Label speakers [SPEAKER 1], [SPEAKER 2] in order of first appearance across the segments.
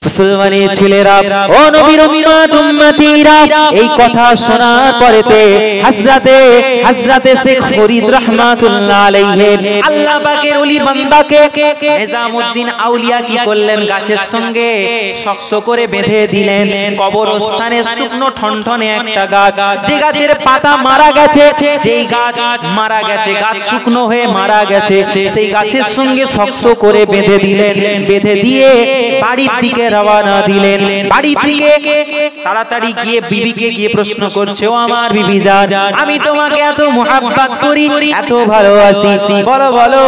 [SPEAKER 1] মুসলমানের ছেলেরা ও নবীর উম্মতিরা এই কথা শোনার পরেতে হযরতে শেখ ফরিদ রাহমাতুল্লাহ আলাইহি আল্লাহ পাকের ওলি বান্দাকে নিজামউদ্দিন আউলিয়া কি করলেন, গাছের সঙ্গে শক্ত করে বেঁধে দিলেন। কবরস্থানে শুকনো ঠনঠনে একটা গাছ, যে গাছের পাতা মারা গেছে, যেই গাছ মারা গেছে, গাছ শুকনো হয়ে মারা গেছে, সেই গাছের সঙ্গে শক্ত করে বেঁধে দিলেন। বেঁধে দিয়ে বাড়ির দিকে রওনা দিলেন। বাড়ি থেকে তাড়াতাড়ি গিয়ে বিবিকে গিয়ে প্রশ্ন করছে, ও আমার বিবি জান, আমি তোমাকে এত মোহাব্বত করি, এত ভালোবাসি, বলো বলো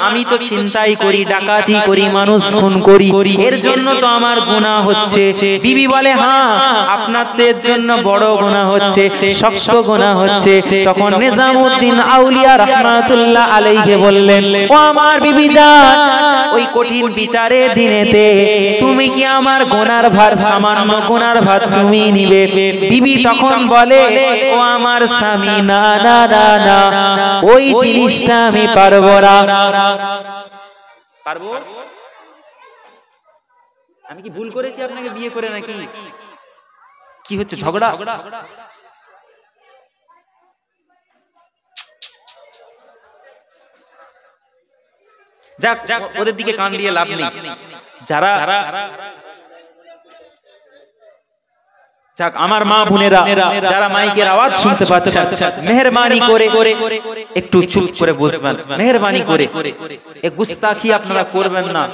[SPEAKER 1] আমি তো ছিনতাই করি, ডাকাতি করি, মানুষ খুন করি, এর জন্য তো আমার গুনাহ হচ্ছে। বিবি বলে, হ্যাঁ আপনার তো এর জন্য বড় গুনাহ হচ্ছে, শক্ত গুনাহ হচ্ছে। তখন নিজামউদ্দিন আউলিয়া রাহমাতুল্লাহ আলাইহি বললেন, ও আমার বিবি জান, ওই কঠিন বিচারের দিনেতে তুমি কি আমার গুনার ভার, সামান্য গুনার ভার তুমি নিবে? বিবি তখন বলে, ও আমার স্বামী, না না না না, ওই জিনিসটা আমি পারবো না। পারবো? আমি কি ভুল করেছি আপনাকে বিয়ে করে, নাকি কি হচ্ছে ঝগড়া? যাক যাক, ওদের দিকে কান দিয়ে লাভ নেই। যারা যাক, আমার মা বোনেরা যারা মাইকের আওয়াজ শুনতে পাচ্ছেন, মেহেরবানি করে একটু চুপ করে বসবেন। মেহেরবানি করে এই গুস্তাখি আপনারা করবেন না।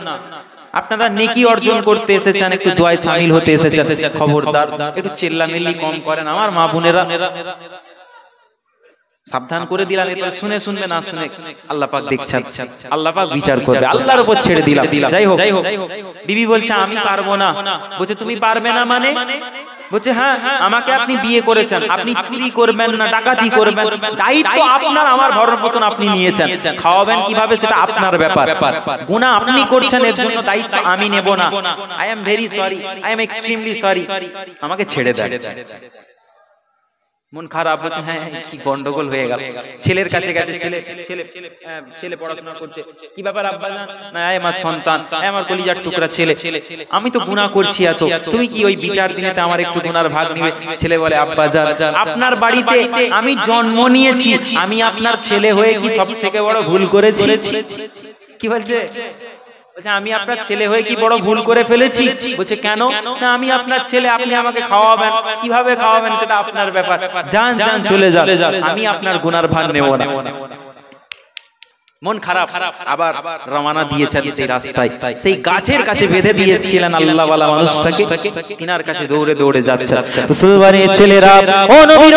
[SPEAKER 1] আপনারা নেকি অর্জন করতে এসেছেন, একটু দোয়ায় শামিল হতে এসেছেন, খবরদার একটু চিল্লামিল্লি কম করেন আমার মা বোনেরা। সাবধান করে দিলাম, এবার শুনে শুনবে, না শুনে আল্লাহ পাক দেখছেন, আল্লাহ পাক বিচার করবে, আল্লাহর উপর ছেড়ে দিলাম। যাই হোক, বিবি বলছে আমি পারবো না। বলছে তুমি পারবে না মানে? বলছে হ্যাঁ, আমাকে আপনি বিয়ে করেছেন, আপনি চুরি করবেন না, ডাকাতি করবেন, দায়িত্ব আপনার, আমার ভরণ পোষণ আপনি নিয়েছেন, খাওয়াবেন কিভাবে সেটা আপনার ব্যাপার, গুনাহ আপনি করছেন, এর জন্য দায়িত্ব আমি নেব না। I am very sorry, I am extremely sorry, আমাকে ছেড়ে দেন। মন খারাপ, বলছে হ্যাঁ কি গন্ডগোল হয়ে গেল। ছেলের কাছে গেছে, ছেলে পড়াশোনা করছে, কি ব্যাপার আব্বা জান? না আমার সন্তান, আমার কলিজার টুকরা ছেলে, আমি তো গুনাহ করছি এত, তুমি কি ওই বিচার দিনেতে আমার একটু গুনার ভাগ নিবে? ছেলে বলে, আব্বা জান, আপনার বাড়িতে আমি জন্ম নিয়েছি, আমি আপনার ছেলে হয়ে কি সব থেকে বড় ভুল করেছি? কি বলছে? আমি আপনার ছেলে হয়ে কি বড় ভুল করে ফেলেছি? বলছে কেন? না আমি আপনার ছেলে, আপনি আমাকে খাওয়াবেন, কিভাবে খাওয়াবেন সেটা আপনার ব্যাপার, যান যান চলে যান, আমি আপনার গুনার ভার নেব না। মন খারাপ, আবার রওনা দিয়েছেন সেই রাস্তায়। সেই গাছের কাছে বেঁধে দিয়েছিলেন আল্লাহ ওয়ালা মানুষটাকে, তিনার কাছে দৌড়ে দৌড়ে যাচ্ছে। মুসলমানের ছেলেরা ও নবীর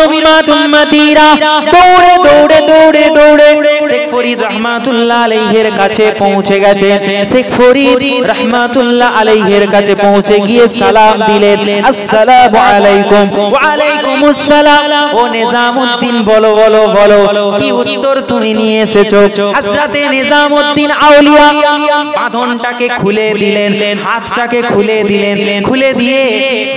[SPEAKER 1] উম্মতিরা দৌড়ে দৌড়ে দৌড়ে দৌড়ে শেখ ফরিদ রাহমাতুল্লাহ আলাইহির কাছে পৌঁছে গেছে। শেখ ফরিদ রাহমাতুল্লাহ আলাইহির কাছে পৌঁছে গিয়ে সালাম দিলেন, আসসালামু আলাইকুম। ওয়া আলাইকুমুস সালাম। ও নিজামউদ্দিন বলো বলো বলো, কি উত্তর তুমি নিয়ে এসেছো? হযরতে নিজামউদ্দিন আউলিয়া বাঁধনটাকে খুলে দিলেন, হাতটাকে খুলে দিলেন, খুলে দিয়ে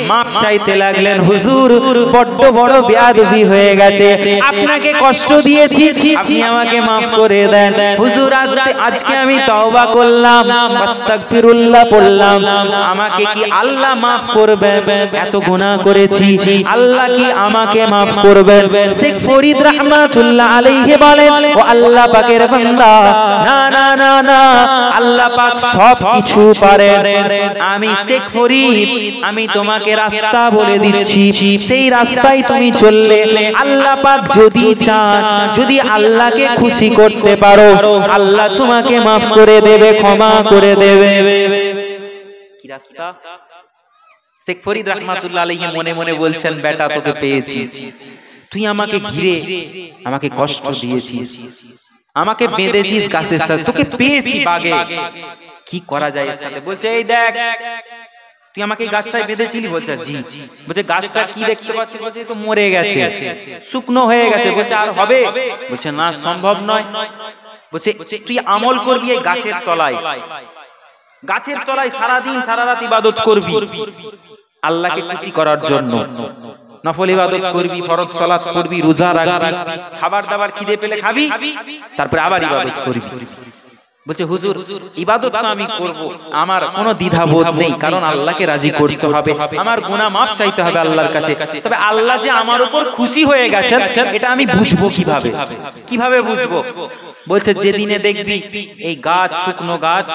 [SPEAKER 1] মাপ চাইতে লাগলেন, হুজুর বড্ড বড় বেয়াদবি হয়ে গেছে, আপনাকে কষ্ট দিয়েছি, আপনি আমাকে মাফ করে দেন। হুজুর আজকে আমি তওবা করলাম, আস্তাগফিরুল্লাহ পড়লাম, আমাকে কি আল্লাহ মাফ করবেন? এত গুনাহ করেছি, আল্লাহ কি আমাকে মাফ করবেন? শেখ ফরিদ রাহমাতুল্লাহ আলাইহি বলেন, ও আল্লাহ পাকের বান্দা, না না না না, আল্লাহ পাক সব কিছু পারেন। আমি শেখ ফরিদ, আমি তোমাকে রাস্তা বলে দিচ্ছি, সেই রাস্তায় তুমি চললে আল্লাহ পাক যদি চান, যদি আল্লাহকে খুশি করতে পারো, আল্লাহ তোমাকে মাফ করে দেবে, ক্ষমা করে দেবে। কি রাস্তা? শেখ ফরিদ রাহমাতুল্লাহ আলাইহি মনে মনে বলছেন, বেটা তোকে পেয়েছি, তুই আমাকে ঘিরে আমাকে কষ্ট দিয়েছিস, আমাকে বেঁধেছিস গাছের সাথে, তোকে পেয়েছি বাগে, কি করা যায় এর সাথে? বলছে এই দেখ, তুই আমাকে গাছটায় বেঁধেছিলি? বলছে জি। বলছে গাছটা কি দেখতে পাচ্ছিস? বলছে তো মরে গেছে, শুকনো হয়ে গেছে। বলছে আর হবে? বলছে না, সম্ভব নয়। বলছে তুই আমল করবি এই গাছের তলায়, গাছের তলায় সারাদিন সারা রাত ইবাদত করবি আল্লাহকে খুশি করার জন্য, নফল ইবাদত করবি, ফরজ সালাত করবি, রোজা রাখবি, খাবার দাবার খিদে পেলে খাবি, তারপরে আবার ইবাদত করবি। বলছে হুজুর ইবাদত তো আমি করব, আমার কোনো দ্বিধাবোধ নেই, কারণ আল্লাহকে রাজি করতে হবে, আমার গুনাহ মাফ চাইতে হবে আল্লাহর কাছে। তবে আল্লাহ যে আমার উপর খুশি হয়ে গেছেন এটা আমি বুঝবো কিভাবে? কিভাবে বুঝবো? বলছে যেদিনে দেখবি এই গাছ, শুকনো গাছ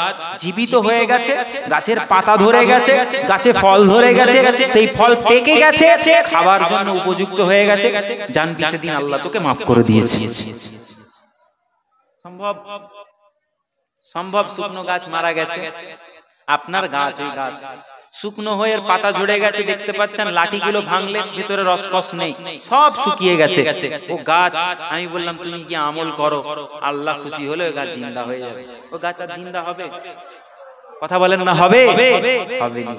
[SPEAKER 1] জীবিত হয়ে গেছে, গাছের পাতা ধরে গেছে, গাছে ফল ধরে গেছে, সেই ফল পেকে গেছে, খাবার জন্য উপযুক্ত হয়ে গেছে, জানবি সেদিন আল্লাহ তোকে মাফ করে দিয়েছে। সম্ভব? সম্ভব? শুকনো গাছ মারা গেছে, আপনার গাছ, ওই গাছ শুকনো হয়ে পাতা ঝরে গেছে, দেখতে পাচ্ছেন লাঠিগুলো ভাঙলে ভিতরে রসকস নেই, সব শুকিয়ে গেছে। ও গাছ, আমি বললাম তুমি কি আমল করো, আল্লাহ খুশি হলে গাছ জিন্দা হয়ে যাবে। ও গাছ আর জিন্দা হবে? কথা বলেন না, হবে? হবে না।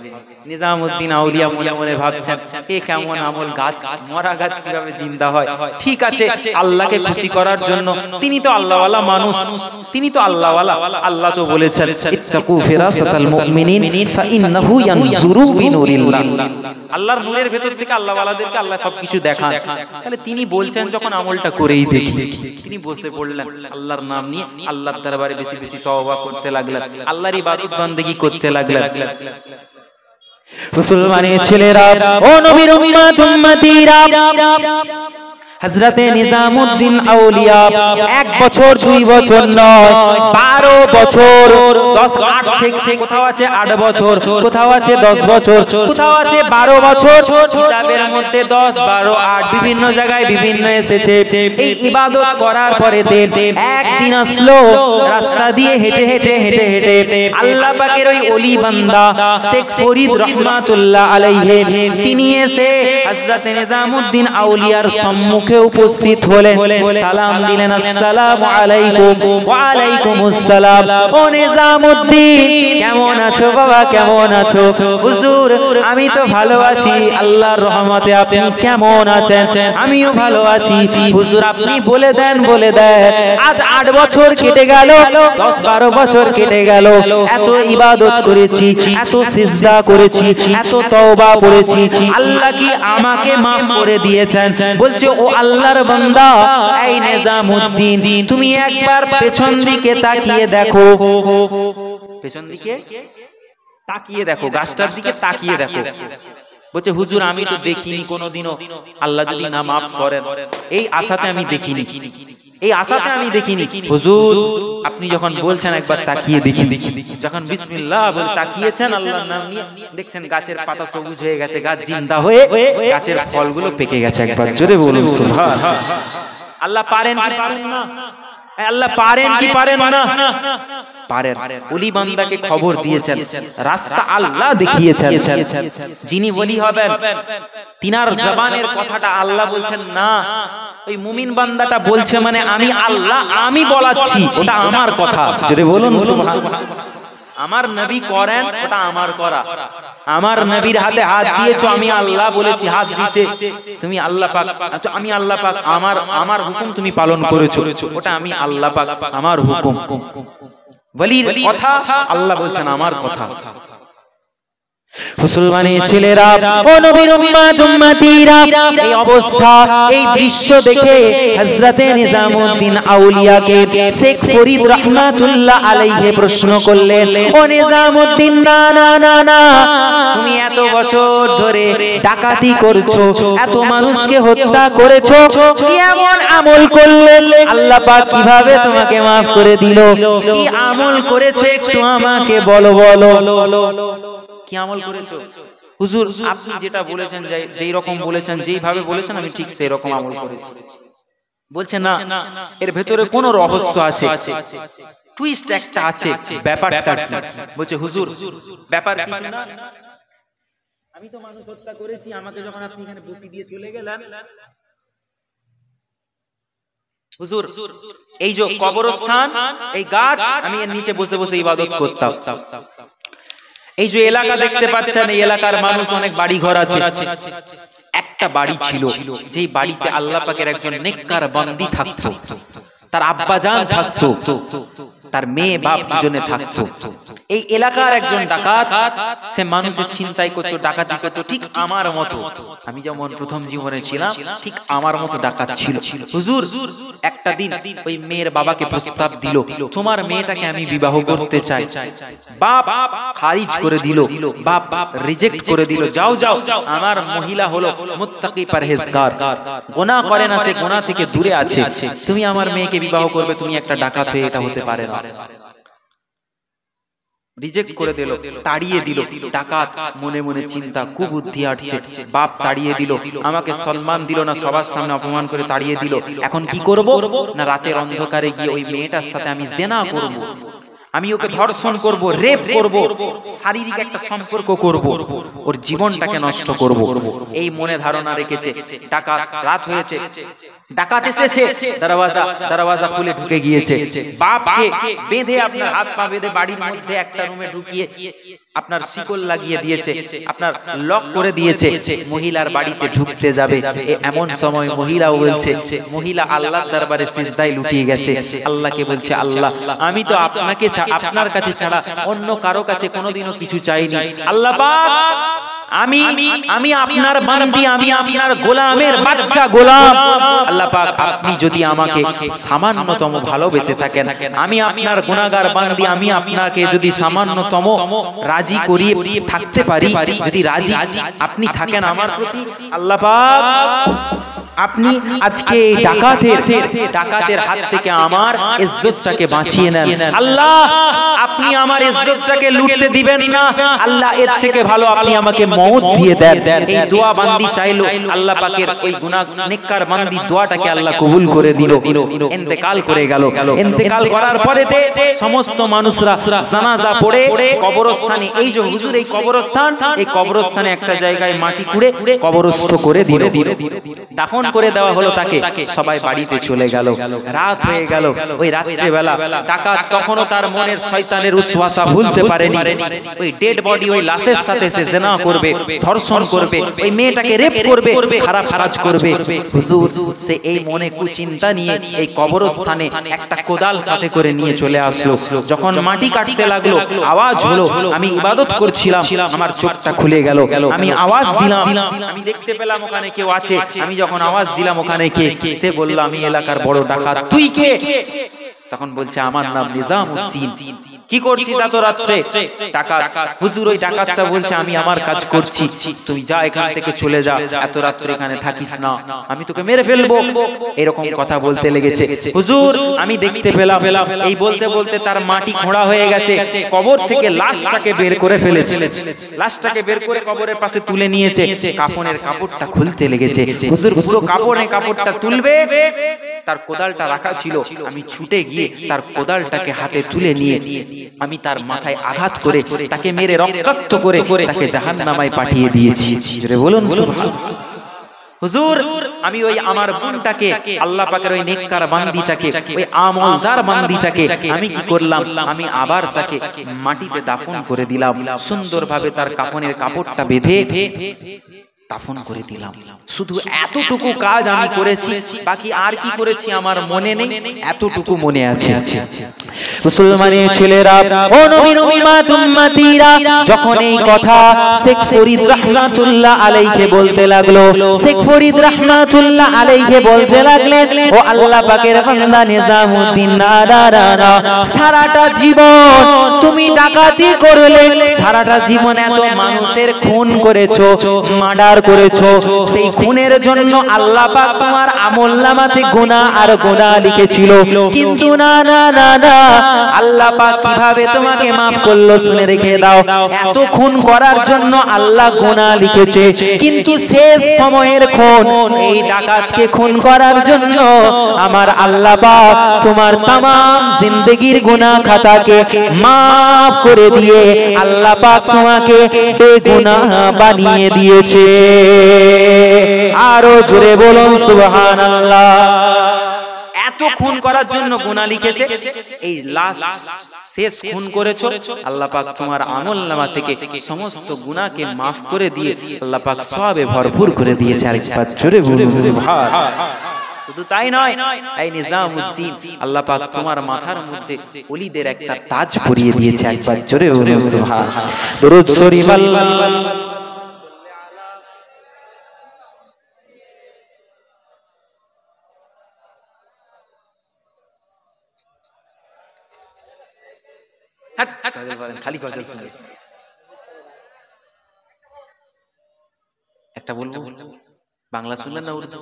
[SPEAKER 1] নিজামউদ্দিন আউলিয়া মনে মনে ভাবছেন এ কেমন আমল, গাছ মরা গাছ কিভাবে জিন্দা হয়? ঠিক আছে, আল্লাহকে খুশি করার জন্য, তিনি তো আল্লাহওয়ালা মানুষ, তিনি তো আল্লাহওয়ালা, আল্লাহ তো বলেছেন ইত্তাকু ফিরাসাতাল মুমিনিন ফাইন্নাহু ইয়ানজুরু বিনুরিল্লাহ, আল্লাহর নূরের ভেতর থেকে আল্লাহওয়ালাদেরকে আল্লাহ সবকিছু দেখান। তাহলে তিনি বলছেন যখন আমলটা করেই দেখি, তিনি বসে পড়লেন আল্লাহর নাম নিয়ে, আল্লাহর দরবারে বেশি বেশি তওবা করতে লাগলেন, আল্লাহর ইবাদত বান্দেগি করতে লাগলেন। মুসলমানের ছেলেরা, ও নবীর উম্মত উম্মতিরা, হযরতে নিজামউদ্দিন আউলিয়া 1 বছর 2 বছর নয়, 12 বছর, 8 থেকে কোথাও আছে 8 বছর, কোথাও আছে 10 বছর, কোথাও আছে 12 বছর, কিতাবের মধ্যে 10, 12, 8 বিভিন্ন জায়গায় বিভিন্ন এসেছে। এই ইবাদত করার পরে একদিন আসলো, রাস্তা দিয়ে হেঁটে হেঁটে হেঁটে হেঁটে আল্লাহ পাকের ওই ওলি বান্দা শেখ ফরিদ রহমাতুল্লাহ আলাইহি, তিনি এসে হযরতে নিজামউদ্দিন আউলিয়ার সম্মুখে উপস্থিত হলেন, সালাম দিলেন, আসসালামু আলাইকুম। ওয়া আলাইকুমুস সালাম। ও নিজামউদ্দিন, কেমন আছো বাবা, কেমন আছো? হুজুর আমি তো ভালো আছি, আল্লাহর রহমতে, আপনি কেমন আছেন? আমিও ভালো আছি। হুজুর আপনি বলে দেন, বলে দেন, আজ 8 বছর কেটে গেল, 10-12 বছর কেটে গেল, এত ইবাদত করেছি, এত সিজদা করেছি, এত তওবা করেছি, আল্লাহ কি আমাকে মাফ করে দিয়েছেন? বলছে ও আল্লাহর বান্দা, এই নিজামউদ্দিন তুমি একবার পেছন দিকে তাকিয়ে দেখো, পেছন দিকে তাকিয়ে দেখো, গাছটার দিকে তাকিয়ে দেখো। বলছে হুজুর আমি তো দেখিনি কোনোদিনও, আল্লাহ যদি না মাফ করেন, এই আশাতে আমি দেখিনি, এই আশাতে আমি দেখিনি। হুজুর আপনি যখন বলছেন একবার তাকিয়ে দেখি, যখন বিসমিল্লাহ বলে তাকিয়েছেন আল্লাহর নাম নিয়ে, দেখছেন গাছের পাতা সবুজ হয়ে গেছে, গাছ জিন্দা হয়ে গাছের ফলগুলো পেকে গেছে। একবার জোরে বলুন সুবহানাল্লাহ। আল্লাহ পারেন কি পারেন না? আল্লাহ পারেন কি পারেন না? পারেন। ওলি বান্দাকে খবর দিয়েছেন, রাস্তা আল্লাহ দেখিয়েছেন। যিনি ওলি হবেন তিনার জবানের কথাটা আল্লাহ বলছেন না, ওই মুমিন বান্দাটা বলছে মানে আমি আল্লাহ, আমি বলাচ্ছি, ওটা আমার কথা। জোরে বলুন সুবহানাল্লাহ। আমার নবী করেন, ওটা আমার করা। আমার নবীর হাতে হাত দিয়েছো, আমি আল্লাহ বলেছি হাত দিতে, তুমি আল্লাহ পাক, আমি আল্লাহ পাক, আমার হুকুম তুমি পালন করেছো, ওটা আমি আল্লাহ পাক, আমার হুকুম। ওলির কথা আল্লাহ বলছেন আমার কথা। মুসলমানের ছেলেরা, ও নবীর উম্মত উম্মতিরা, এই অবস্থা, এই দৃশ্য দেখে হযরতে নিজামউদ্দিন আউলিয়াকে শেখ ফরিদ রহমাতুল্লাহ আলাইহি প্রশ্ন করলেন, ও নিজামউদ্দিন, না না না না, তুমি এত বছর ধরে ডাকাতি করছো, এত মানুষকে হত্যা করেছো, কি এমন আমল করলে আল্লাহ পাক কিভাবে তোমাকে maaf করে দিল? কি আমল করেছো একটু আমাকে বলো, বলো কি আমল করেছো? হুজুর আপনি যেটা বলেছেন, যেই রকম বলেছেন, যেইভাবে বলেছেন, আমি ঠিক সেই রকম আমল করেছি। বলছে না, এর ভেতরে কোন রহস্য আছে, টুইস্ট একটা আছে, ব্যাপারটা কি? বলছে হুজুর ব্যাপার কিছু না, আমি তো মানুষ হত্যা করেছি, আমাকে যখন আপনি এখানে বসি দিয়ে চলে গেলেন, হুজুর এই যে কবরস্থান, এই গাছ, আমি এর নিচে বসে বসে ইবাদত করতাম। এই যে এলাকা দেখতে পাচ্ছেন, এই এলাকার মানুষ অনেক বাড়ি ঘর আছে, একটা বাড়ি ছিল, যেই বাড়িতে আল্লাহ পাকের একজন নেককার বান্দি থাকতো, তার আব্বাজান থাকতো। তার মেয়ে বাপ দুজনে থাকতো। এই এলাকার একজন ডাকাত, সে মানুষের ছিনতাই করতো, ডাকাতি করতো, ঠিক আমার মতো। আমি যেমন প্রথম জীবনে ছিলাম ঠিক আমার মতো ডাকাত ছিল। হুজুর একটা দিন ওই মেয়ের বাবাকে প্রস্তাব দিল, তোমার মেয়েটাকে আমি বিবাহ করতে চাই। বাপ খারিজ করে দিল, বাপ রিজেক্ট করে দিল। যাও যাও, আমার মহিলা হলো মুত্তাকি পরহেজগার, গুনাহ করে না, সে গুনাহ থেকে দূরে আছে, তুমি আমার মেয়েকে বিবাহ করবে, তুমি একটা ডাকাত হয়ে এটা হতে পারে না। রিজেক্ট করে দিল, তাড়িয়ে দিল। ডাকাত মনে মনে চিন্তা, কুবুদ্ধি আসছে, বাপ তাড়িয়ে দিল, আমাকে সম্মান দিল না, সবার সামনে অপমান করে তাড়িয়ে দিল। এখন কি করব? না রাতের অন্ধকারে গিয়ে ওই মেয়েটার সাথে আমি জিনা করব, আমি ওকে ধর্ষণ করব, রেপ করব, শারীরিক একটা সম্পর্ক করব, ওর জীবনটাকে নষ্ট করব। এই মনে ধারণা রেখেছে। ডাকাত, রাত হয়েছে, ডাকাত এসেছে, দরওয়াজা খুলে ঢুকে গিয়েছে। বাপকে বেঁধে, আপনার হাত পা বেঁধে বাড়ির মধ্যে একটা রুমে ঢুকিয়ে আপনার শিকল লাগিয়ে দিয়েছে, আপনার লক করে দিয়েছে। মহিলার বাড়িতে ঢুকতে যাবে, এমন সময় মহিলাও বলছে, মহিলা আল্লাহর দরবারে সিজদায় লুটিয়ে গেছে, আল্লাহকে বলছে, আল্লাহ আমি তো আপনাকে আপনার কাছে ছাড়া অন্য কারো কাছে কোনোদিনও কিছু চাইনি। আল্লাহ পাক, আমি আপনার বান্দি, আমি আপনার গোলামের বাচ্চা গোলাম। আল্লাহ পাক আপনি যদি আমাকে সামান্যতম ভালোবেসে থাকেন, আমি আপনার গুনাহগার বান্দি, আমি আপনাকে যদি সামান্যতম রাজি করিয়ে থাকতে পারি, যদি রাজি আপনি থাকেন আমার প্রতি, আল্লাহ পাক আপনি আজকে ডাকাতের হাত থেকে আমার ইজ্জতটাকে বাঁচিয়ে নেন। আল্লাহ আপনি আমার ইজ্জতটাকে লুটতে দিবেন না। আল্লাহ এর থেকে ভালো আপনি আমাকে মওত দিয়ে দেন। এই দোয়া বান্দি চাইলো, আল্লাহ পাকের ওই গুনাহ নেককার বান্দি দোয়াটাকে আল্লাহ কবুল করে দিল। ইন্তেকাল করে গেল। ইন্তেকাল করার পরে সমস্ত মানুষরা জানাজা পড়ে কবরস্থানে, এই যে হুজুর এই কবরস্থান, এই কবরস্থানে একটা জায়গায় মাটি খুঁড়ে কবরস্থ করে দিল, দাফন করে দেওয়া হলো তাকে। সবাই বাড়িতে চলে গেল, রাত হয়ে গেল। ওই রাত্রে বেলা ডাকাত তখনও তার মনের শয়তানের উসওয়াসা ভুলতে পারেনি। ওই ডেড বডি, ওই লাশের সাথে সে জিনা করবে, ধর্ষণ করবে, ওই মেয়েটাকে রেপ করবে, খারাপ কাজ করবে। হুজুর সে এই মনে কুচিন্তা নিয়ে এই কবরস্থানে একটা কোদাল সাথে করে নিয়ে চলে আসলো। যখন মাটি কাটতে লাগলো, আওয়াজ হলো, আমি ইবাদত করছিলাম, আমার চোখটা খুলে গেল, আমি আওয়াজ দিলাম, আমি দেখতে পেলাম ওখানে কেউ আছে। আমি যখন আওয়াজ দিলাম ওখানে কে, সে বলল আমি এলাকার বড় ডাকাত। তুই কে? তখন বলছে আমার নাম নিজামউদ্দিন। কি করছিস এত রাত্রে? ডাকাত। হুজুর ওই ডাকাতটা বলছে আমি আমার কাজ করছি, তুই যা এখান থেকে চলে যা, এত রাত্রে এখানে থাকিস না, আমি তোকে মেরে ফেলবো। এরকম কথা বলতে লেগেছে। হুজুর আমি দেখতে পেলাম, এই বলতে বলতে তার মাটি খোঁড়া হয়ে গেছে, কবর থেকে লাশটাকে বের করে ফেলেছে, লাশটাকে বের করে কবরের পাশে তুলে নিয়েছে, কাফনের কাপড়টা খুলতে লেগেছে। হুজুর পুরো কাপড়টা তুলবে, তার কোদালটা রাখা ছিল, আমি ছুটে গিয়ে তার কোদালটাকে হাতে তুলে নিয়ে আমি তার মাথায় আঘাত করে তাকে মেরে রক্তাক্ত করে তাকে জাহান্নামায় পাঠিয়ে দিয়েছি। জোরে বলুন সুবহানাল্লাহ। হুজুর আমি ওই আমার বোনটাকে, আল্লাহ পাকের ওই নেককার বান্দিটাকে, ওই আমলদার বান্দিটাকে আমি কি করলাম, আমি আবার তাকে মাটিতে দাফন করে দিলাম, সুন্দরভাবে তার কাফনের কাপড়টা বেঁধে দাফন করে দিলাম। শুধু এতটুকু কাজ আমি করেছি, বাকি আর কি করেছি আমার মনে নেই, এতটুকু মনে আছে। মুসলমানের ছেলেরা, ও নবীর উম্মত উম্মতিরা, যখন এই কথা শেখ ফরিদ রাহমাতুল্লাহ আলাইহি বলতে লাগলো, শেখ ফরিদ রাহমাতুল্লাহ আলাইহি বলতে লাগলেন, ও আল্লাহ পাকের বান্দা নিজামউদ্দিন, না সারাটা জীবন তুমি ডাকাতি করলে, সারাটা জীবন এত মানুষের খুন করেছো, মার্ডার করেছো, সেই খুনের জন্য আল্লাহ পাক তোমার আমলনামাতে গুনাহ আর গুনাহ লিখেছিল, কিন্তু না না না না, আল্লাহ পাক কিভাবে তোমাকে maaf করলো শুনে রেখে দাও। এত খুন করার জন্য আল্লাহ গুনাহ লিখেছে, কিন্তু শেষ সময়ের খুন, এই ডাকাতকে খুন করার জন্য আমার আল্লাহ পাক তোমার तमाम জিন্দেগীর গুনাহ খাতাকে maaf করে দিয়ে আল্লাহ পাক তোমাকে বেগুনাহ বানিয়ে দিয়েছে। আরো জোরে বলুন সুবহানাল্লাহ। এত খুন করার জন্য গুনাহ লিখেছে, এই লাস্ট শেষ খুন করেছো, আল্লাহ পাক তোমার আমলনামা থেকে সমস্ত গুনাহকে maaf করে দিয়ে আল্লাহ পাক সওয়াবে ভরপুর করে দিয়েছে। আরেকবার জোরে বলুন সুবহানাল্লাহ। শুধু তাই নয়, এই নিজামউদ্দিন আল্লাহ পাক তোমার মাথার মধ্যে ওলিদের একটা তাজ পরিয়ে দিয়েছে। একবার জোরে বলুন সুবহানাল্লাহ। দরুদ শরীফ খালি গজল শুনে একটা বলবো, বাংলা শুনলেন না উর্দু?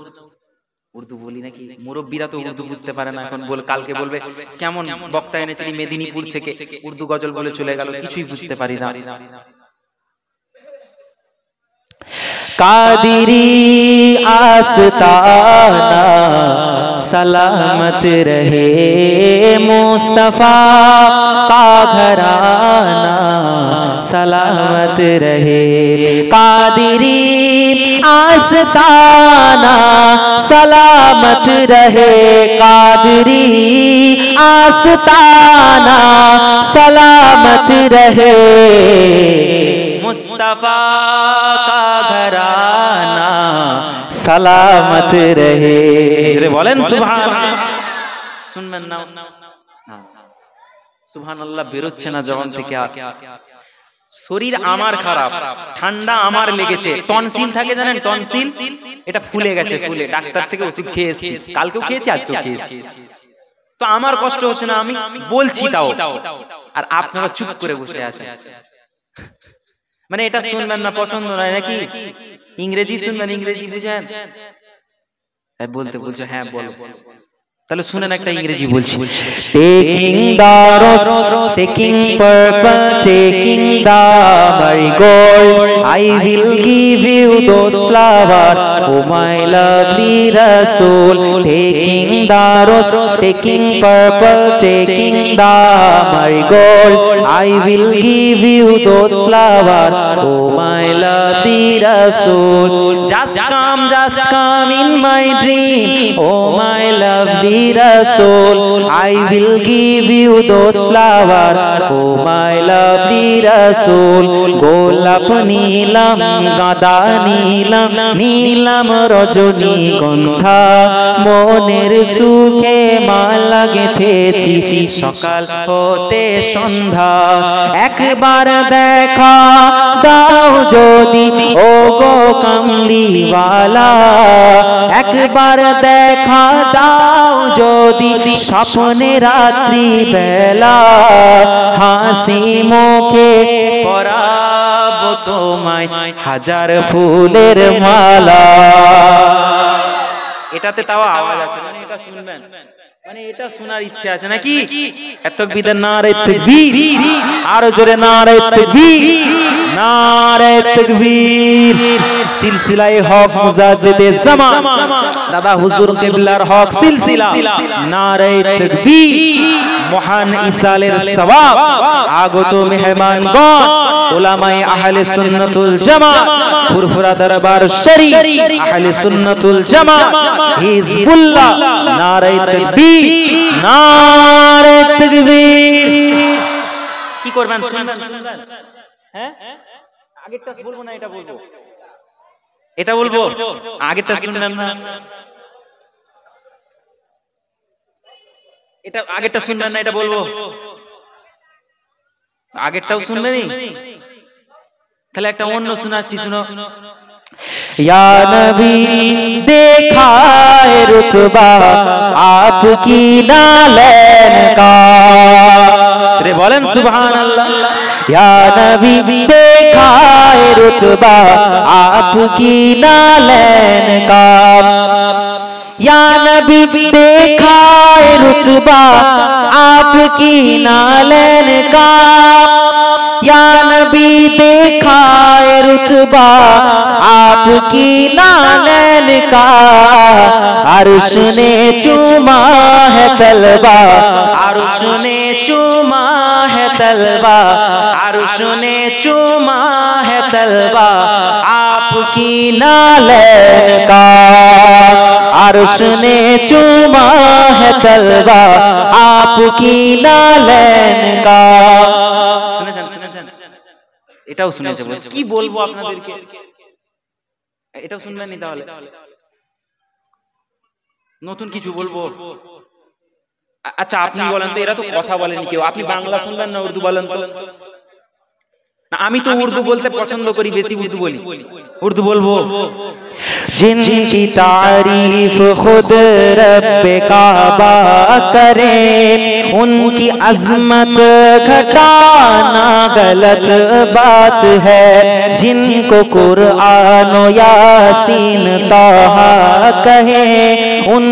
[SPEAKER 1] উর্দু বলি নাকি? মুরব্বীরা তো উর্দু বুঝতে পারে না, এখন কালকে বলবে কেমন বক্তা এনেছিলি মেদিনীপুর থেকে, উর্দু গজল বলে চলে গেল, কিছুই বুঝতে পারি না। कादिरी आस्ताना सलामत रहे, मुस्तफा का घराना सलामत रहे। कादिरी आस्ताना सलामत रहे, कादिरी आस्ताना सलामत रहे, मुस्तफा का घराना सलामत रहे। जरे बोलें सुभान। শুনবেন না? সুবহানাল্লাহ বেরোচ্ছে না জবান থেকে। শরীর আমার খারাপ, ঠান্ডা আমার লেগেছে, টনসিল থাকে জানেন, টনসিল, এটা ফুলে গেছে, ফুলে ডাক্তার থেকে ওষুধ খেয়েছি, কালকেও খেয়েছি আজকেও খেয়েছি, তো আমার কষ্ট হচ্ছে না, আমি বলছি তাও, আর আপনারা চুপ করে বসে আছেন। মানে এটা শুনবেন না, পছন্দ নয় নাকি? ইংরেজি শুনবেন, ইংরেজি বুঝেন? বলতে বলছো হ্যাঁ বলো, তাহলে শুনেন একটা ইংরেজি বলছি। Taking the rose, taking purple, taking the marigold, I will give you those flowers, oh my lovely Rasool. Taking the rose, taking purple, taking the marigold, I will give you those flowers, oh my lovely Rasool. Just come in my dream, oh my lovely Rasool, I will give you those flowers, oh my lovely Rasool. গোলাপ নীলম, গাঁদা নীলম, নীলম রজনী গন্ধা, মনের সুখে মালা গেঁথেছি সকাল হতে সন্ধ্যা। একবার দেখা দাও যদি ও গো কামলিওয়ালা, একবার দেখা দাও যদি স্বপ্নে রাত্রি বেলা, হাসি মুখে পরাবো তোমায় হাজার ফুলের মালা। এটাতে তাও আওয়াজ আছে, মানে এটা শুনবেন, মানে এটা শোনার ইচ্ছে আছে নাকি? তাকবীর, নারে তাকবীর, আরো জোরে নারে তাকবীর, নারে তাকবীর। সিলসিলায়ে হক মুজাদ্দিদে জামান দাদা হুজুর কিবলার হক সিলসিলা, নারে তাকবীর। মহান ইসালের সওয়াব আগত মেহমানগণ, উলামায়ে আহলে সুন্নাতুল জামাত, ফুরফুরা দরবার শরীফ, আহলে সুন্নাতুল জামাত, হিজবুল্লাহ, নারে তাকবীর, নারে তাকবীর। কি করবেন? শুনবেন? হ্যাঁ, আগেরটা বলবো না এটা বলবো? এটা বলবো, আগেরটা শুনবেন না? এটা আগেরটা শুনবেন না, এটা বলবো? আগেরটাও শুনবেনই, তাহলে একটা অন্য শোনাচ্ছি, শুনো। या नबी देखा है रुतबा आपकी नालैन का, चले बोलें सुभान अल्लाह। या नबी देखा है रुतबा आपकी नालैन का, या नबी देखा है रुतबा आपकी नालैन का, या नबी देखा है रुतबा आपकी नालैन का, अर्श ने चूमा है तलबा, अर्श ने चूमा है तलबा, अर्श ने चूमा है तलबा आपकी नालैन का, अर्श ने चूमा है तलबा आपकी नालैन का। শুনেছেন? শুনেছেন? এটাও শুনেছে, কি বলবো আপনাদেরকে, এটাও শুনবেন নি? তাহলে নতুন কিছু বলবো? আচ্ছা আপনি বলেন তো, এরা তো কথা বলেনি কেউ, আপনি বাংলা শুনবেন না উর্দু বলেন তো? না আমি তো উর্দু বলতে পছন্দ করি, বেশি উর্দু বলি। উর্দু বলবো।
[SPEAKER 2] जिनकी तारीफ खुद रब्बे काबा करे, उनकी अजमत घटाना गलत बात है। जिनको कुरान यासीन ताहा कहे, उन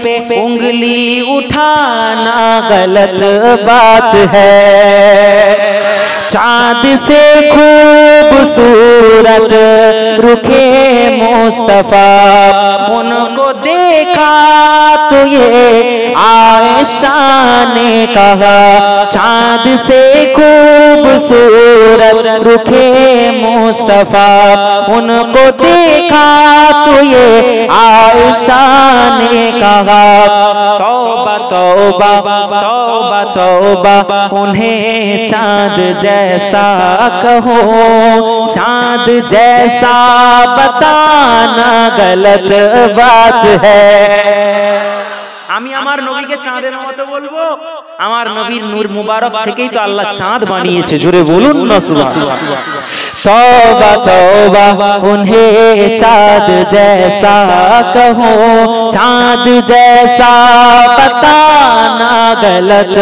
[SPEAKER 2] पे उंगली उठाना गलत बात है। चाँद से खूबसूरत रुखे मुस्तफा, उनको देखा तो ये आयशा ने कहा। चाँद से खूबसूरत रुखे मुस्तफा, उनको देखा तो ये आयशा ने कहा। तौबा तौबा तौबा तौबा, उन्हें चाँद जैसा कहो, चाँद जैसा बताना गलत बात है।
[SPEAKER 1] আমি আমার নবীকে চাঁদের মতো বলবো? আমার নবীর নূর মুবারক থেকেই তো আল্লাহ চাঁদ বানিয়েছে, জোরে বলুন না সুবহানাল্লাহ।
[SPEAKER 2] तौबा तौबा, उन्हें चाँद जैसा कहो, चाँद जैसा बताना गलत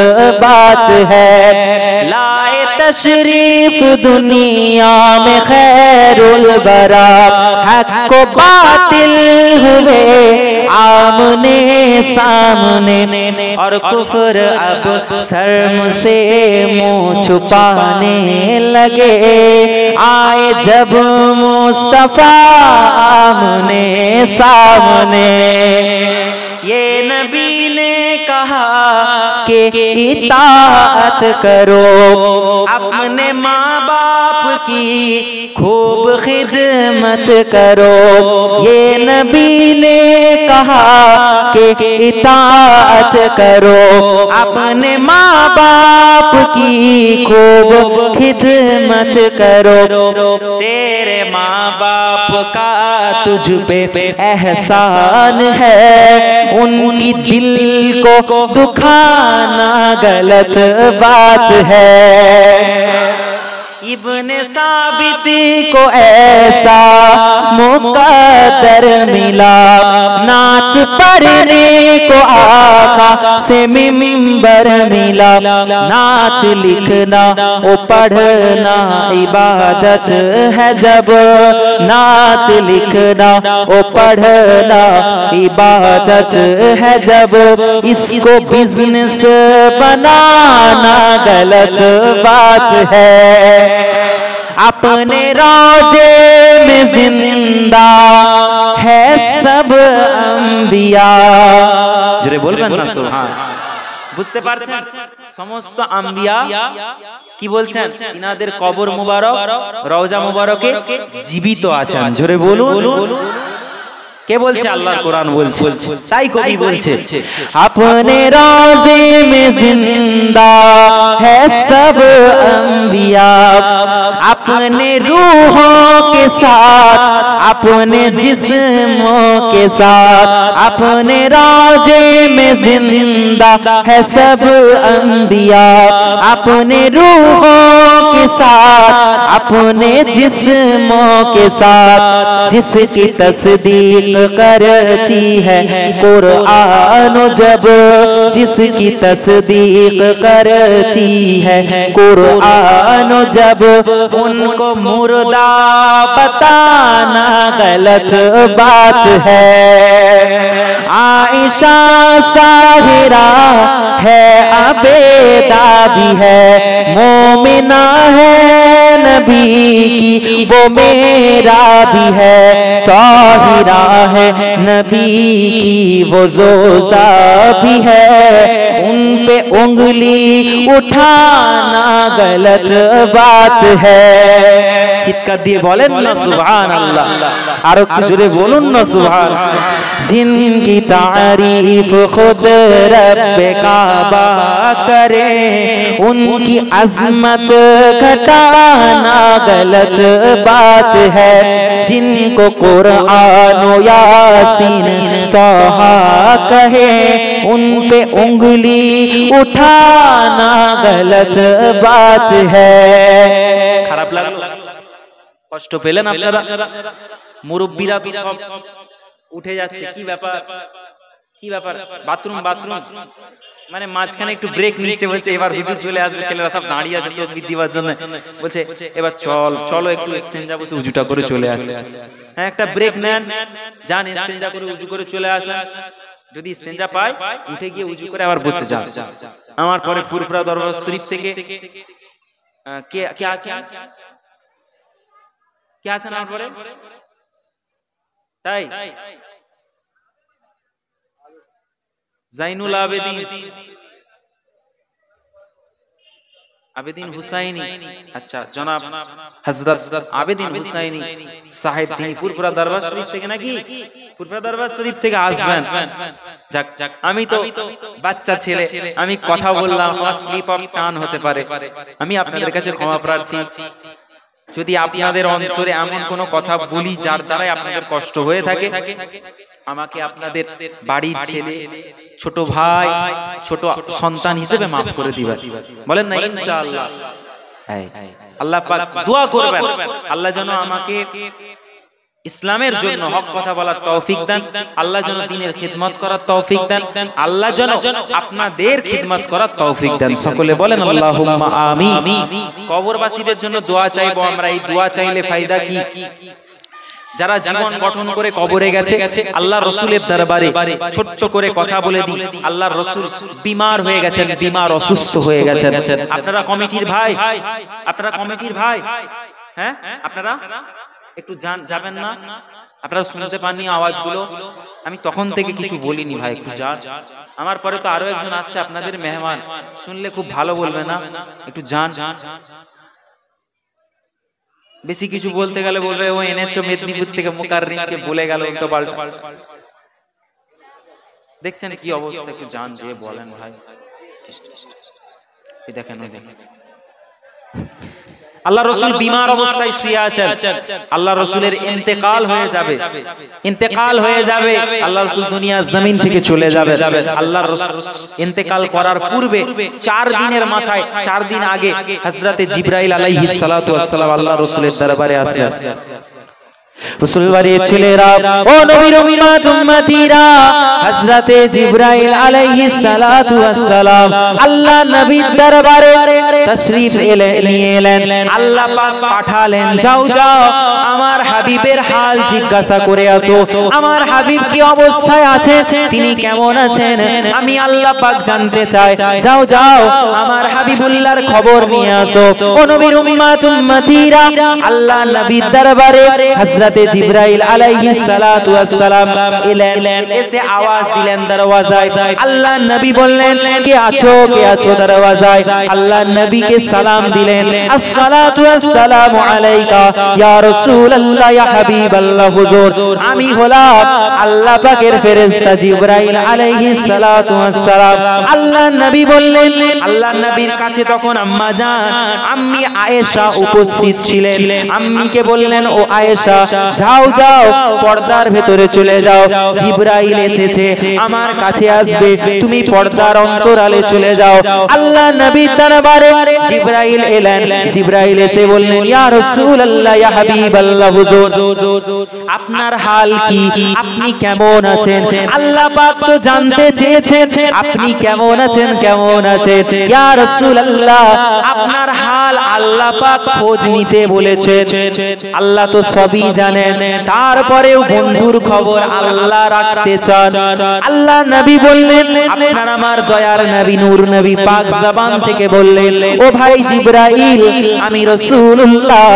[SPEAKER 2] बात है। लाए तशरीफ दुनिया में खैरुल बरा, हक को बातिल हुए आमने सामने, और कुफ्र अब शर्म से मुंह छुपाने लगे। आए जब मुस्तफा आमने सामने, ये नबी ने कहा कि इताअत करो, अपने माँ बाप की खूब खिदमत करो। ये नबी ने कहा कि इताअत करो, अपने माँ बाप की खूब खिदमत करो। तेरे माँ बाप का तुझ पे एहसान है, उनकी दिल को दुखाना गलत बात है। इब्ने साबित को ऐसा मुकद्दर मिला, नात पढ़ने को आका से मिंबर मिला। नात लिखना ओ पढ़ना इबादत है जब, नात लिखना ओ पढ़ना इबादत है जब, इसको बिजनेस बनाना गलत बात है। अपने रोजे में जिंदा है सब अंबिया,
[SPEAKER 1] জোরে বলবেন না সুবহান। বুঝতে পারছেন? সমস্ত আম্বিয়া কি বলছেন? ইনাদের কবর মুবারক, রওজা মুবারকে জীবিত আছেন, জোরে বলুন। কে বলছে? আল্লাহর কোরআন বলছে, তাই কবি বলছে
[SPEAKER 2] अपने रोजे में जिंदा है सब अंबिया, अपने रूहों के साथ अपने जिस्मों के साथ। अपने रोजे में जिंदा है सब अंबिया, अपने रूहों के साथ अपने जिस्मों के साथ। जिसकी तस्दीक करती है कुरान जब, जिसकी तस्दीक करती है कुरान जब, उनको मुर्दा बताना गलत बात है। आयशा साहिरा है, अबेदा भी है, मोमिना है नबी की वो मेरा भी है। ताहिरा है नबी की वो जोजा भी है, उन पे उंगली उठाना गलत बात है।
[SPEAKER 1] চিৎকার দিয়ে বলেন না সুবহানাল্লাহ। আর একটু জোরে বলুন না সুবহানাল্লাহ।
[SPEAKER 2] जिनकी तारीफ खुद रब्बे काबा करे, उनकी अजमत घटाना उठाना गलत बात है, जिनको कुरान यासीन तोहा कहे उन पे उंगली उठाना गलत बात है।
[SPEAKER 1] খারাপ লাগলো, কষ্ট পেলেন আপনারা? মুরব্বীরা তো সব উঠে যাচ্ছে, কি ব্যাপার কি ব্যাপার? বাথরুম বাথরুম মানে মাঝখানে একটু ব্রেক নিচ্ছে, বলছে এবার হুজুর চলে আসবে, ছেলেরা সব দাঁড়িয়ে আছে তাকবীর দিবার জন্য, বলছে এবার চলো একটু ইস্তেঞ্জা বসে উজুটা করে চলে আসে। হ্যাঁ, একটা ব্রেক নেন, যান ইস্তেঞ্জা করে উজু করে চলে আসেন, যদি ইস্তেঞ্জা পায় উঠে গিয়ে উজু করে আবার বসে যান। আমার পরে ফুরফুরা দরবার শরীফ থেকে কে আছেন আমার পরে? তাই জাইনুল আবেদিন হুসাইনি, আচ্ছা জনাব হযরত আবেদিন হুসাইনি সাহেব, তিনি ফুরফুরা দরবার শরীফ থেকে নাকি? ফুরফুরা দরবার শরীফ থেকে আসবেন। যাক, আমি তো বাচ্চা ছেলে, আমি কথা বললাম, আমার স্লিপ অফ টান হতে পারে, আমি আপনাদের কাছে ক্ষমা প্রার্থী। যদি আপনাদের অন্তরে এমন কোনো কথা বলি যার দ্বারাই আপনাদের কষ্ট হয়ে থাকে, আমাকে আপনাদের বাড়ির ছেলে, ছোট ভাই, ছোট সন্তান হিসেবে মাফ করে দিবেন, বলেন না ইনশাআল্লাহ? আল্লাহ পাক দোয়া করবেন, আল্লাহ যেন আমাকে ইসলামের জন্য হক কথা বলার তৌফিক দেন, আল্লাহ যেন দ্বীনের খিদমত করার তৌফিক দেন, আল্লাহ যেন আপনাদের খিদমত করার তৌফিক দেন। সকলে বলেন আল্লাহুম্মা আমিন। কবরবাসীদের জন্য দোয়া চাইবো আমরা, এই দোয়া চাইলে ফায়দা কি? যারা জীবন গঠন করে কবরে গেছে, আল্লাহ রসুলের দরবারে ছোট্ট করে কথা বলে দিই, আল্লাহর রসুল বিমার হয়ে গেছেন, বিমার অসুস্থ হয়ে গেছেন। আপনারা কমিটির ভাই, হ্যাঁ আপনারা একটু যাবেন না? আপনারা শুনতে পাননি আওয়াজগুলো? আমি তখন থেকে কিছু বলিনি ভাই, একটু যান। আমার পরে তো আরো একজন আসছে আপনাদের মেহমান, শুনলে খুব ভালো বলবে না? একটু যান। বেশি কিছু বলতে গেলে বলবে ও এনেছো মেদিনীপুর থেকে মুকাররিমকে বলে গেল উল্টো পাল্টা। দেখছেন কি অবস্থা? একটু যান, যে বলেন ভাই। দেখেন আল্লাহ রসুল বিমার অবস্থায় শুয়ে আছেন, আল্লাহ রসুলের ইন্তেকাল হয়ে যাবে, আল্লাহ রসুল দুনিয়া জমিন থেকে চলে যাবে। আল্লাহ রসুল ইন্তেকাল করার পূর্বে 4 দিনের মাথায়, 4 দিন আগে হযরতে জিবরাইল আলাইহিস সালাতু ওয়াস সালাম আল্লাহ রসুলের দরবারে আসলেন। রসুল বাড়ির ছেলেরা, ও নবীর উম্মত উম্মতিরা, হযরতে জিবরাইল আলাইহিস সালাতু ওয়াস সালাম আল্লাহ নবীর দরবারে তাশরীফ নিয়ে এলেন। আল্লাহ পাক পাঠালেন, যাও আমার হাবিবের হাল জিজ্ঞাসা করে আসো, আমার হাবিব কি অবস্থায় আছে, তিনি কেমন আছেন, আমি আল্লাহ পাক জানতে চাই। যাও আমার হাবিবুল্লাহর খবর নিয়ে আসো। ও নবীর উম্মত উম্মতিরা, আল্লাহ নবীর দরবারে হযরত জিবরাইল আলাইহিস সালাতু ওয়াস সালাম এলেন, এসে আওয়াজ দিলেন দরওয়াজায়। আল্লাহ নবী বললেন, কে আছো দরওয়াজায়? আল্লাহ নবীকে সালাম দিলেন, আসসালাতু ওয়াসসালামু আলাইকা ইয়া রাসূলুল্লাহ ইয়া হাবিবাল্লাহ। হুজুর, আমি হলাম আল্লাহ পাকের ফেরেশতা জিবরাইল আলাইহিস সালাতু ওয়াস সালাম। আল্লাহ নবী বললেন, আল্লাহ নবীর কাছে তখন আম্মা জান আম্মি আয়েশা উপস্থিত ছিলেন। আম্মিকে বললেন, ও আয়েশা, যাও পর্দার ভেতরে চলে যাও, জিবরাইল এসেছে, আমার কাছে আসবে, তুমি পর্দার অন্তরালে চলে যাও। আল্লাহ নবীর দরবারে জিবরাইল এলেন, জিবরাইল এসে বললেন, ইয়া রাসূলুল্লাহ ইয়া হাবিবাল্লাহ, হুজুর আপনার হাল কি, আপনি কেমন আছেন? আল্লাহ পাক তো জানতে চেয়েছেন আপনি কেমন আছেন। ইয়া রাসূলুল্লাহ, আপনার হাল আল্লাহ পাক খোঁজ নিতে বলেছেন। আল্লাহ তো সবই জানেন, তারপরেও বন্ধুর খবর আল্লাহ রাখতে চান। আল্লাহ নবী বললেন, আপনার আমার দয়ার নবী নূর নবী পাক জবান থেকে বললেন, ও ভাই জিবরাইল, আমি রাসূলুল্লাহ,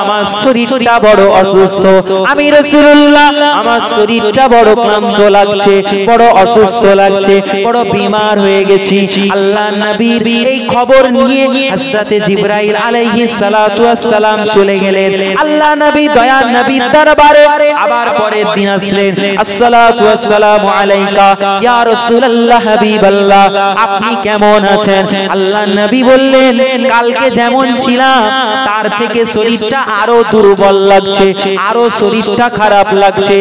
[SPEAKER 1] আমার শরীরটা বড়
[SPEAKER 2] অসুস্থ, আমি রাসূলুল্লাহ আমার শরীরটা বড় ক্লান্ত লাগছে, বড় অসুস্থ লাগছে, বড় বিমার হয়ে গেছি। আল্লাহ নবীর এই খবর নিয়ে হযরতে জিবরাইল আলাইহিস সালাতু ওয়াস সালাম চলে গেলেন আল্লাহ নবী দয়ার নবীর দরবারে। আবার পরের দিন আসলেন, আসসালাতু ওয়াস সালামু আলাইকা ইয়া রাসূলুল্লাহ হাবিবাল্লাহ, আপনি কেমন আছেন? আল্লাহ নবী বললেন, কালকে যেমন ছিলাম তার থেকে শরীরটা আরো দুর্বল লাগছে, আরো শরীরটা খারাপ লাগছে।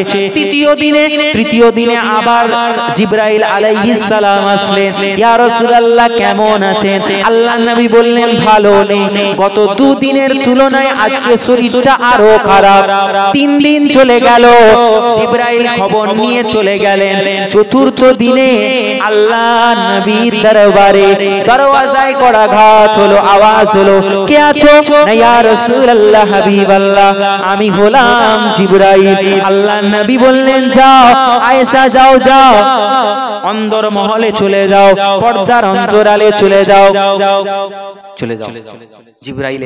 [SPEAKER 2] তৃতীয় দিনে আবার জিবরাইল আলাইহিস সালাম আসলেন, ইয়া রাসূলুল্লাহ কেমন আছেন? আল্লাহ নবী বললেন, ভালো নেই, গত দুদিনের তুলনায় আজকে শরীরটা আরো খারাপ। 3 দিন চলে গেল, জিবরাইল খবর নিয়ে চলে গেলেন। চতুর্থ দিনে আল্লাহ নবীর দরবারে দরওয়াজায় কড়াঘাত হলো, আওয়াজ হলো, কে আছো? না ইয়া রাসূলুল্লাহ হাবিবাল্লাহ, আমি হলাম জিবরাইল। আল্লাহ নবী বললেন, যাও আয়েশা, যাও যাও অন্দর মহলে চলে যাও, পর্দার অন্তরালে চলে যাও, চলে যাও। জিবরাইল